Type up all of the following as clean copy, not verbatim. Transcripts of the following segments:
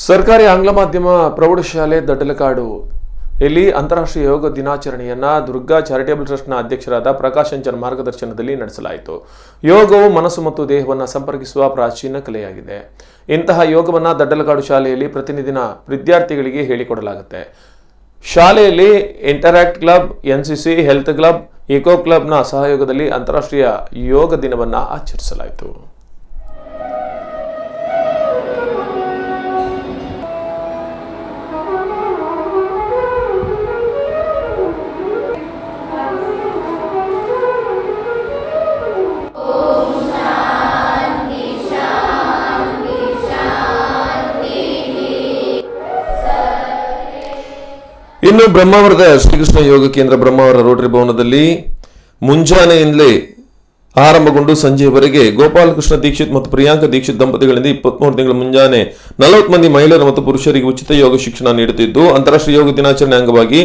ಸರ್ಕಾರಿ ಆಂಗ್ಲ ಮಾಧ್ಯಮ ಪ್ರೌಢಶಾಲೆ ದಡ್ಡಲಕಾಡು ಇಲ್ಲಿ ಅಂತಾರಾಷ್ಟ್ರೀಯ ಯೋಗ ದಿನಾಚರಣೆಯನ್ನ ದುರ್ಗಾ ಚಾರಿಟೇಬಲ್ ಟ್ರಸ್ಟ್ನ ಅಧ್ಯಕ್ಷರಾದ ಪ್ರಕಾಶ್ ಅಂಚನ್ ಮಾರ್ಗದರ್ಶನದಲ್ಲಿ ನಡೆಸಲಾಯಿತು. ಯೋಗವು ಮನಸ್ಸು ಮತ್ತು ದೇಹವನ್ನು ಸಂಪರ್ಕಿಸುವ ಪ್ರಾಚೀನ ಕಲೆಯಾಗಿದೆ. ಇಂತಹ ಯೋಗವನ್ನು ದಡ್ಡಲಕಾಡು ಶಾಲೆಯಲ್ಲಿ ಪ್ರತಿದಿನ ವಿದ್ಯಾರ್ಥಿಗಳಿಗೆ ಹೇಳಿಕೊಡಲಾಗುತ್ತೆ. ಶಾಲೆಯಲ್ಲಿ interact club, NCC, health club, eco ಕ್ಲಬ್ನ ಸಹಯೋಗದಲ್ಲಿ ಅಂತಾರಾಷ್ಟ್ರೀಯ ಯೋಗ ದಿನವನ್ನು ಆಚರಿಸಲಾಯಿತು. ಇನ್ನು ಬ್ರಹ್ಮಾವರದ ಶ್ರೀಕೃಷ್ಣ ಯೋಗ ಕೇಂದ್ರ ಬ್ರಹ್ಮಾವರ ರೋಟರಿ ಭವನದಲ್ಲಿ ಮುಂಜಾನೆಯಿಂದಲೇ ಆರಂಭಗೊಂಡು ಸಂಜೆಯವರೆಗೆ ಗೋಪಾಲಕೃಷ್ಣ ದೀಕ್ಷಿತ್ ಮತ್ತು ಪ್ರಿಯಾಂಕಾ ದೀಕ್ಷಿತ್ ದಂಪತಿಗಳಿಂದ 23 ತಿಂಗಳ ಮುಂಜಾನೆ 40 ಮಂದಿ ಮಹಿಳೆಯರು ಮತ್ತು ಪುರುಷರಿಗೆ ಉಚಿತ ಯೋಗ ಶಿಕ್ಷಣ ನೀಡುತ್ತಿದ್ದು, ಅಂತಾರಾಷ್ಟ್ರೀಯ ಯೋಗ ದಿನಾಚರಣೆ ಅಂಗವಾಗಿ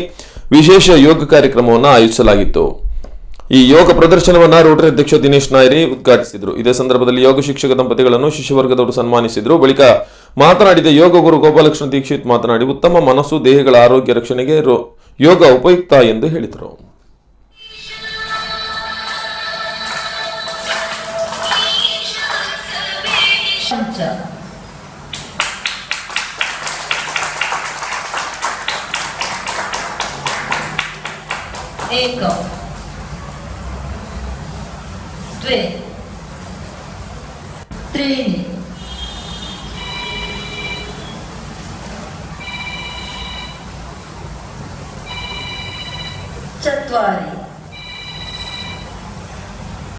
ವಿಶೇಷ ಯೋಗ ಕಾರ್ಯಕ್ರಮವನ್ನು ಆಯೋಜಿಸಲಾಗಿತ್ತು. ಈ ಯೋಗ ಪ್ರದರ್ಶನವನ್ನು ರೋಟರಿ ಅಧ್ಯಕ್ಷ ದಿನೇಶ್ ನಾಯರಿ ಉದ್ಘಾಟಿಸಿದರು. ಇದೇ ಸಂದರ್ಭದಲ್ಲಿ ಯೋಗ ಶಿಕ್ಷಕ ದಂಪತಿಗಳನ್ನು ಶಿಷ್ಯವರ್ಗದವರು ಸನ್ಮಾನಿಸಿದರು. ಬಳಿಕ ಮಾತನಾಡಿದ ಯೋಗ ಗುರು ಗೋಪಾಲಕೃಷ್ಣ ದೀಕ್ಷಿತ್ ಮಾತನಾಡಿ, ಉತ್ತಮ ಮನಸ್ಸು ದೇಹಗಳ ಆರೋಗ್ಯ ರಕ್ಷಣೆಗೆ ಯೋಗ ಉಪಯುಕ್ತ ಎಂದು ಹೇಳಿದರು. त्रीणि चत्वारि